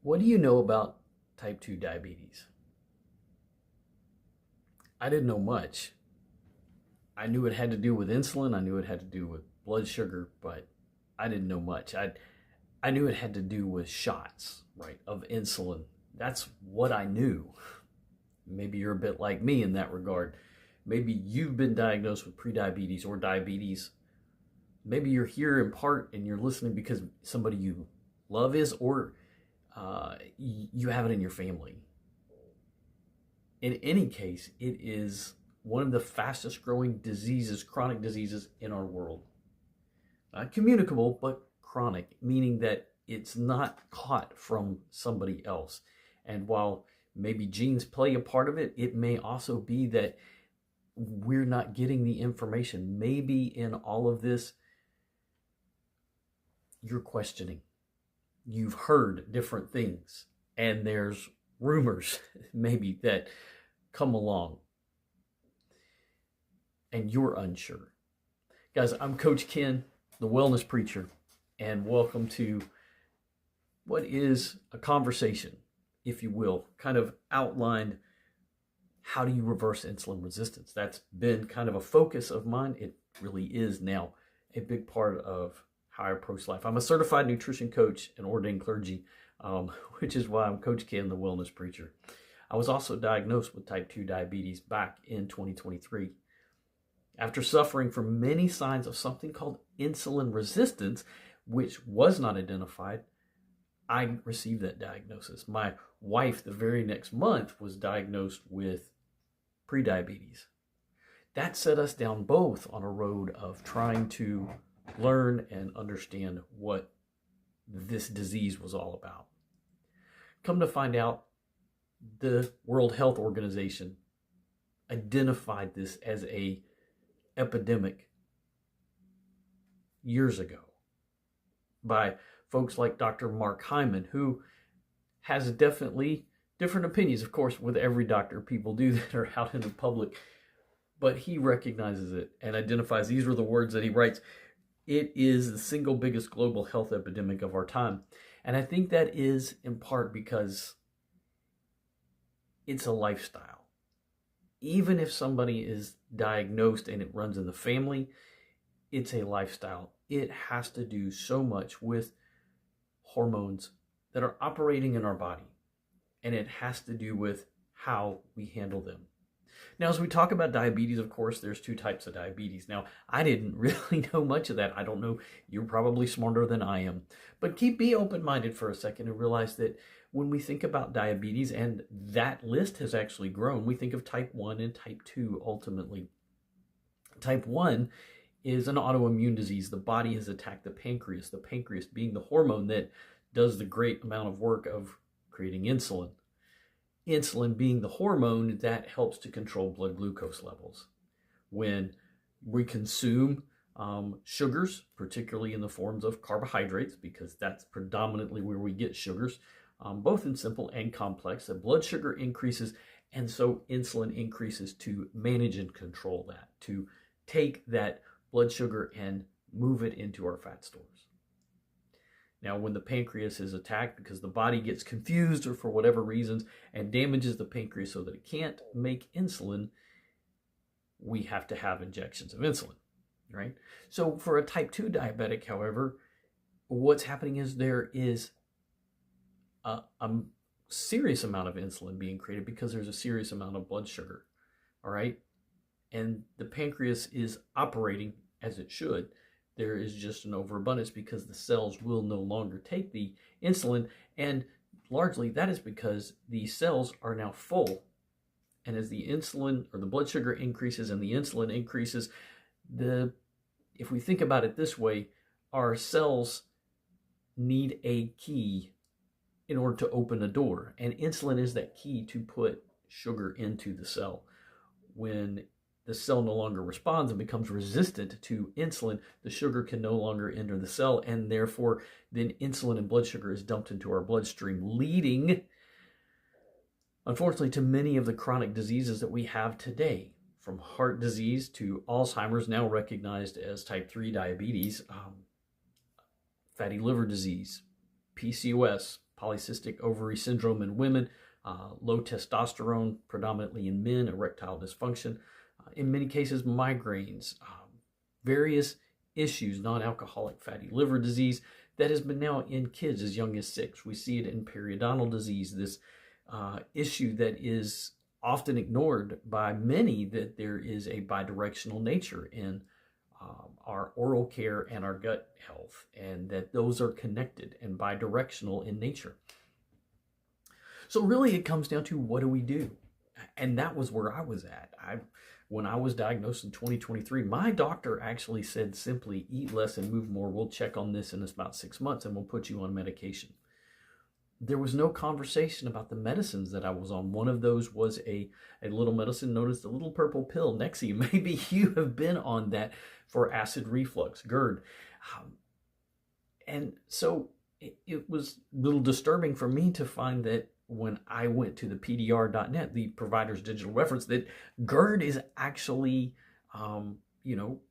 What do you know about type 2 diabetes? I didn't know much. I knew it had to do with insulin. I knew it had to do with blood sugar, but I didn't know much. I knew it had to do with shots, right, of insulin. That's what I knew. Maybe you're a bit like me in that regard. Maybe you've been diagnosed with prediabetes or diabetes. Maybe you're here in part and you're listening because somebody you love is, or you have it in your family. In any case, it is one of the fastest growing diseases, chronic diseases in our world. Not communicable, but chronic, meaning that it's not caught from somebody else. And while maybe genes play a part of it, it may also be that we're not getting the information. Maybe in all of this, you're questioning. You've heard different things, and there's rumors maybe that come along, and you're unsure. Guys, I'm Coach Ken, the Wellness Preacher, and welcome to what is a conversation, if you will, kind of outlined how do you reverse insulin resistance. That's been kind of a focus of mine. It really is now a big part of how I approach life. I'm a certified nutrition coach and ordained clergy, which is why I'm Coach Ken, the Wellness Preacher. I was also diagnosed with type 2 diabetes back in 2023. After suffering from many signs of something called insulin resistance, which was not identified, I received that diagnosis. My wife, the very next month, was diagnosed with prediabetes. That set us down both on a road of trying to learn and understand what this disease was all about. Come to find out, the World Health Organization identified this as an epidemic years ago by folks like Dr. Mark Hyman, who has definitely different opinions, of course, with every doctor. People do that are out in the public, but he recognizes it and identifies. These were the words that he writes. It is the single biggest global health epidemic of our time. And I think that is in part because it's a lifestyle. Even if somebody is diagnosed and it runs in the family, it's a lifestyle. It has to do so much with hormones that are operating in our body. And it has to do with how we handle them. Now, as we talk about diabetes, of course, there's two types of diabetes. Now, I didn't really know much of that. I don't know. You're probably smarter than I am. But be open-minded for a second and realize that when we think about diabetes, and that list has actually grown, we think of type 1 and type 2 ultimately. Type 1 is an autoimmune disease. The body has attacked the pancreas being the hormone that does the great amount of work of creating insulin. Insulin being the hormone that helps to control blood glucose levels. When we consume sugars, particularly in the forms of carbohydrates, because that's predominantly where we get sugars, both in simple and complex, the blood sugar increases, and so insulin increases to manage and control that, to take that blood sugar and move it into our fat stores. Now, when the pancreas is attacked because the body gets confused or for whatever reasons and damages the pancreas so that it can't make insulin, we have to have injections of insulin, right? So for a type 2 diabetic, however, what's happening is there is a serious amount of insulin being created because there's a serious amount of blood sugar, all right? And the pancreas is operating as it should. There is just an overabundance because the cells will no longer take the insulin, and largely that is because the cells are now full. And as the insulin or the blood sugar increases and the insulin increases, if we think about it this way, our cells need a key in order to open a door, and insulin is that key to put sugar into the cell. When the cell no longer responds and becomes resistant to insulin, the sugar can no longer enter the cell, and therefore then insulin and blood sugar is dumped into our bloodstream, leading, unfortunately, to many of the chronic diseases that we have today, from heart disease to Alzheimer's, now recognized as type 3 diabetes, fatty liver disease, PCOS, polycystic ovary syndrome in women, low testosterone, predominantly in men, erectile dysfunction, in many cases migraines, various issues, non-alcoholic fatty liver disease that has been now in kids as young as 6. We see it in periodontal disease, this issue that is often ignored by many, that there is a bidirectional nature in our oral care and our gut health, and that those are connected and bidirectional in nature. So really it comes down to, what do we do? And that was where I was at. When I was diagnosed in 2023, my doctor actually said simply, eat less and move more. We'll check on this in about 6 months and we'll put you on medication. There was no conversation about the medicines that I was on. One of those was a little medicine known as the little purple pill, Nexium. Maybe you have been on that for acid reflux, GERD. And so it was a little disturbing for me to find that when I went to the PDR.net, the provider's digital reference, that GERD is actually,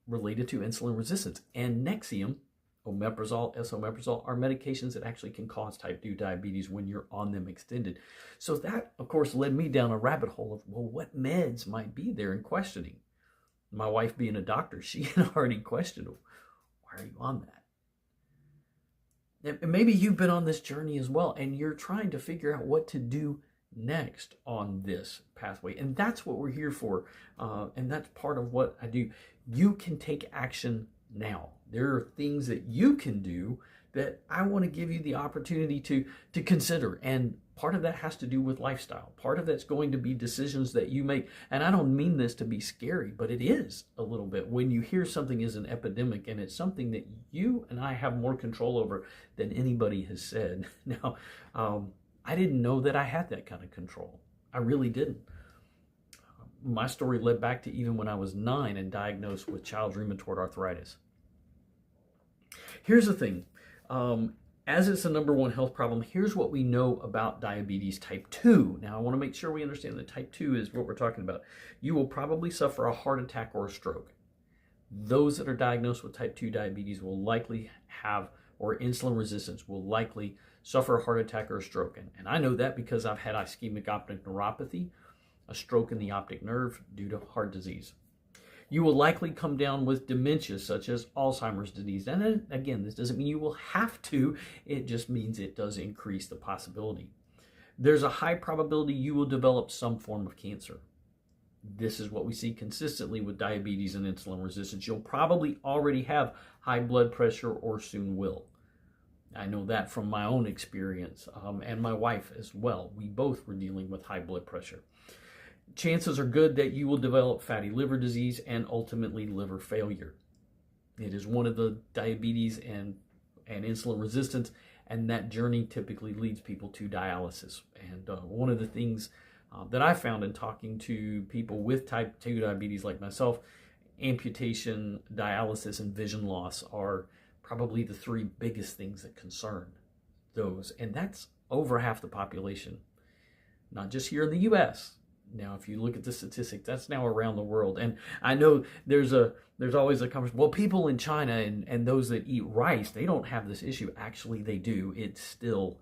related to insulin resistance. And Nexium, omeprazole, esomeprazole, are medications that actually can cause type 2 diabetes when you're on them extended. So that, of course, led me down a rabbit hole of, well, what meds might be there, and questioning. My wife, being a doctor, she had already questioned, why are you on that? And maybe you've been on this journey as well, and you're trying to figure out what to do next on this pathway. And that's what we're here for. And that's part of what I do. You can take action now. There are things that you can do that I want to give you the opportunity to consider. And part of that has to do with lifestyle. Part of that's going to be decisions that you make. And I don't mean this to be scary, but it is a little bit when you hear something is an epidemic and it's something that you and I have more control over than anybody has said. Now, I didn't know that I had that kind of control. I really didn't. My story led back to even when I was 9 and diagnosed with child's rheumatoid arthritis. Here's the thing. As it's the number one health problem, here's what we know about diabetes type 2. Now, I want to make sure we understand that type 2 is what we're talking about. You will probably suffer a heart attack or a stroke. Those that are diagnosed with type 2 diabetes will likely have, or insulin resistance, will likely suffer a heart attack or a stroke. And I know that because I've had ischemic optic neuropathy, a stroke in the optic nerve due to heart disease. You will likely come down with dementia, such as Alzheimer's disease. And then, again, this doesn't mean you will have to. It just means it does increase the possibility. There's a high probability you will develop some form of cancer. This is what we see consistently with diabetes and insulin resistance. You'll probably already have high blood pressure or soon will. I know that from my own experience, and my wife as well. We both were dealing with high blood pressure. Chances are good that you will develop fatty liver disease and ultimately liver failure. It is one of the diabetes and insulin resistance, and that journey typically leads people to dialysis. And one of the things that I found in talking to people with type 2 diabetes like myself, amputation, dialysis, and vision loss are probably the 3 biggest things that concern those. And that's over half the population, not just here in the U.S. Now, if you look at the statistics, that's now around the world. And I know there's always a conversation, well, people in China and those that eat rice, they don't have this issue. Actually, they do. It's still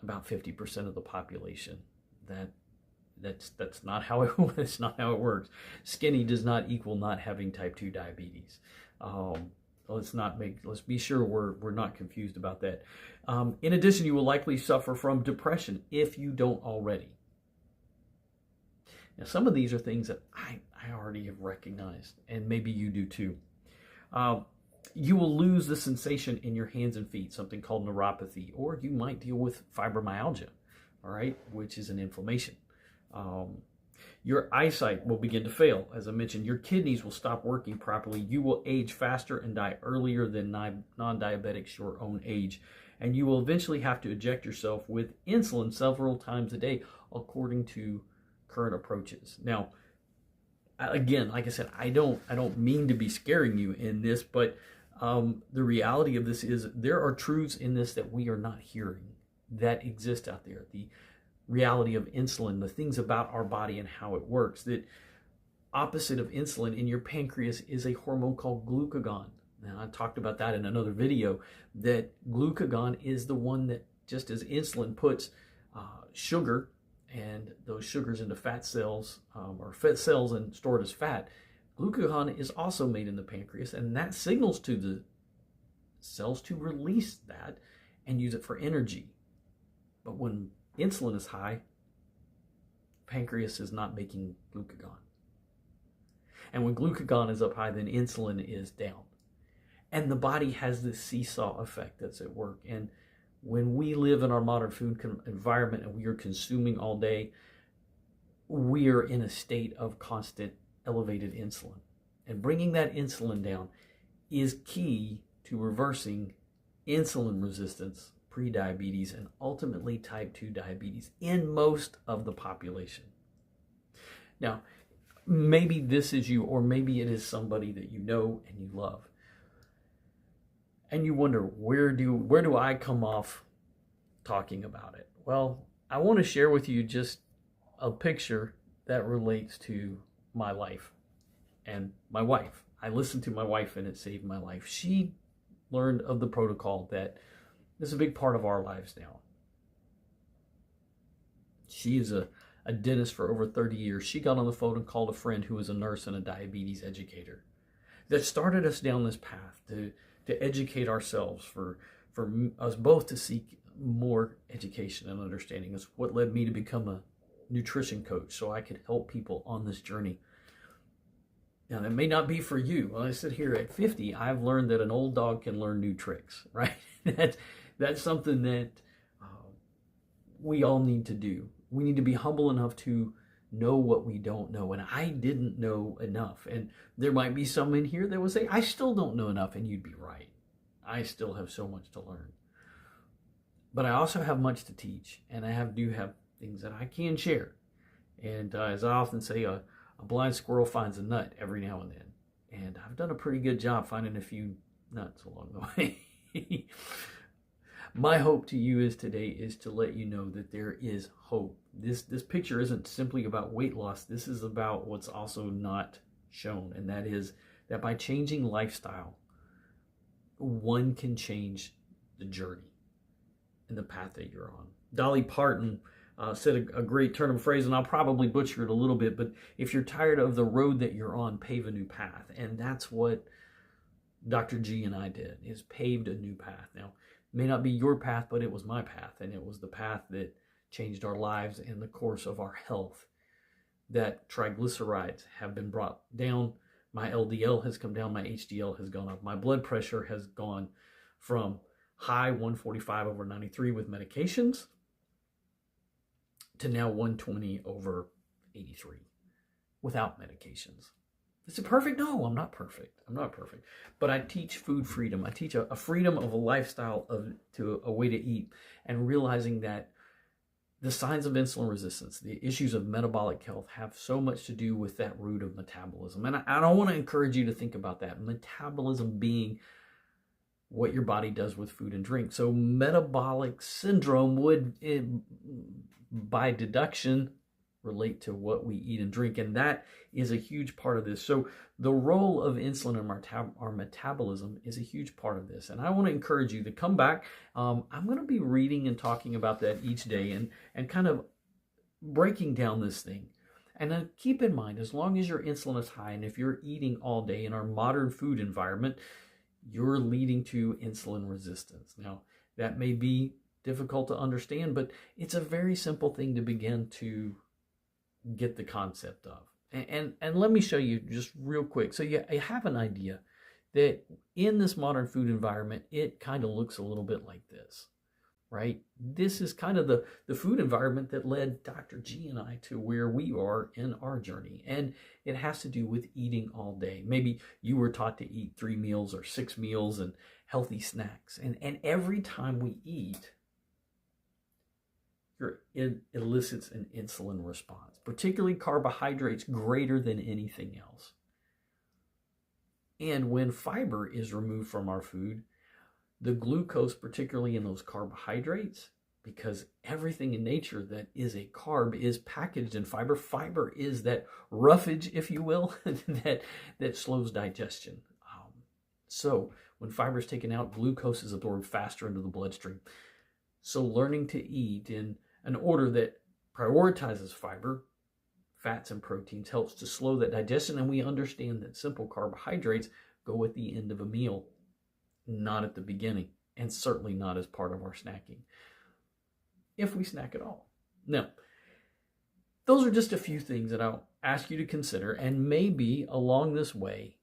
about 50% of the population. That's not how it's not how it works. Skinny does not equal not having type 2 diabetes. Let's be sure we're not confused about that. In addition, you will likely suffer from depression if you don't already. Now, some of these are things that I already have recognized, and maybe you do too. You will lose the sensation in your hands and feet, something called neuropathy, or you might deal with fibromyalgia, all right, which is an inflammation. Your eyesight will begin to fail. As I mentioned, your kidneys will stop working properly. You will age faster and die earlier than non-diabetics your own age. And you will eventually have to inject yourself with insulin several times a day, according to current approaches. Now, again, like I said, I don't mean to be scaring you in this, but the reality of this is there are truths in this that we are not hearing that exist out there. The reality of insulin, the things about our body and how it works. That opposite of insulin in your pancreas is a hormone called glucagon. Now, I talked about that in another video, that glucagon is the one that, just as insulin puts sugar and those sugars into fat cells, or fat cells and stored as fat, glucagon is also made in the pancreas, and that signals to the cells to release that and use it for energy. But when insulin is high, pancreas is not making glucagon. And when glucagon is up high, then insulin is down. And the body has this seesaw effect that's at work. And when we live in our modern food environment and we are consuming all day, we are in a state of constant elevated insulin. And bringing that insulin down is key to reversing insulin resistance, prediabetes, and ultimately type 2 diabetes in most of the population. Now, maybe this is you, or maybe it is somebody that you know and you love. And you wonder, where do I come off talking about it? Well, I want to share with you just a picture that relates to my life and my wife. I listened to my wife and it saved my life. She learned of the protocol that is a big part of our lives now. She is a dentist for over 30 years. She got on the phone and called a friend who was a nurse and a diabetes educator. That started us down this path to educate ourselves, for us both to seek more education and understanding. Is what led me to become a nutrition coach, so I could help people on this journey. Now, that may not be for you. When I sit here at 50, I've learned that an old dog can learn new tricks, right? That's something that we all need to do. We need to be humble enough to know what we don't know. And I didn't know enough. And there might be some in here that would say, I still don't know enough. And you'd be right. I still have so much to learn. But I also have much to teach. And I do have things that I can share. And as I often say, a blind squirrel finds a nut every now and then. And I've done a pretty good job finding a few nuts along the way. My hope to you today is to let you know that there is hope. This picture isn't simply about weight loss. This is about what's also not shown. And that is that by changing lifestyle, one can change the journey and the path that you're on. Dolly Parton said a great turn of phrase, and I'll probably butcher it a little bit, but if you're tired of the road that you're on, pave a new path. And that's what Dr. G and I did, is paved a new path. Now, it may not be your path, but it was my path, and it was the path that changed our lives and the course of our health. That triglycerides have been brought down. My LDL has come down. My HDL has gone up. My blood pressure has gone from high 145/93 with medications to now 120/83 without medications. Is it perfect? No, I'm not perfect. But I teach food freedom. I teach a freedom of a lifestyle, to a way to eat, and realizing that the signs of insulin resistance, the issues of metabolic health, have so much to do with that root of metabolism. And I don't want to encourage you to think about that. Metabolism being what your body does with food and drink. So metabolic syndrome would, by deduction, relate to what we eat and drink, and that is a huge part of this. So the role of insulin in our metabolism is a huge part of this, and I want to encourage you to come back. I'm going to be reading and talking about that each day, and kind of breaking down this thing. And then keep in mind, as long as your insulin is high, and if you're eating all day in our modern food environment, you're leading to insulin resistance. Now, that may be difficult to understand, but it's a very simple thing to begin to get the concept of. And let me show you just real quick. So you have an idea that in this modern food environment, it kind of looks a little bit like this, right? This is kind of the food environment that led Dr. G and I to where we are in our journey. And it has to do with eating all day. Maybe you were taught to eat 3 meals or 6 meals and healthy snacks. And every time we eat, it elicits an insulin response, particularly carbohydrates greater than anything else. And when fiber is removed from our food, the glucose, particularly in those carbohydrates, because everything in nature that is a carb is packaged in fiber. Fiber is that roughage, if you will, that slows digestion. So when fiber is taken out, glucose is absorbed faster into the bloodstream. So learning to eat in an order that prioritizes fiber, fats, and proteins helps to slow that digestion. And we understand that simple carbohydrates go at the end of a meal, not at the beginning, and certainly not as part of our snacking, if we snack at all. Now, those are just a few things that I'll ask you to consider, and maybe along this way,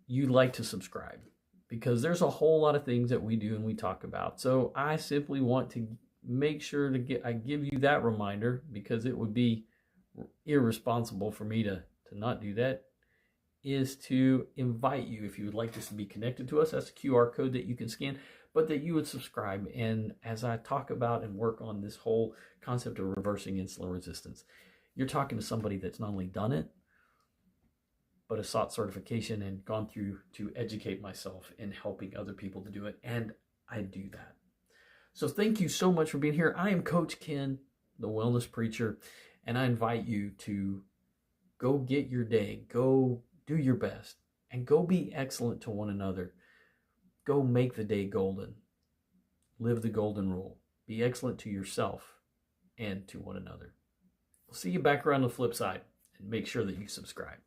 you'd like to subscribe, because there's a whole lot of things that we do and we talk about. So I simply want to make sure I give you that reminder, because it would be irresponsible for me to not do that, is to invite you, if you would like this to be connected to us, that's a QR code that you can scan, but that you would subscribe. And as I talk about and work on this whole concept of reversing insulin resistance, you're talking to somebody that's not only done it, but has sought certification and gone through to educate myself in helping other people to do it. And I do that. So thank you so much for being here. I am Coach Ken, the Wellness Preacher, and I invite you to go get your day, go do your best, and go be excellent to one another. Go make the day golden. Live the golden rule. Be excellent to yourself and to one another. We'll see you back around the flip side, and make sure that you subscribe.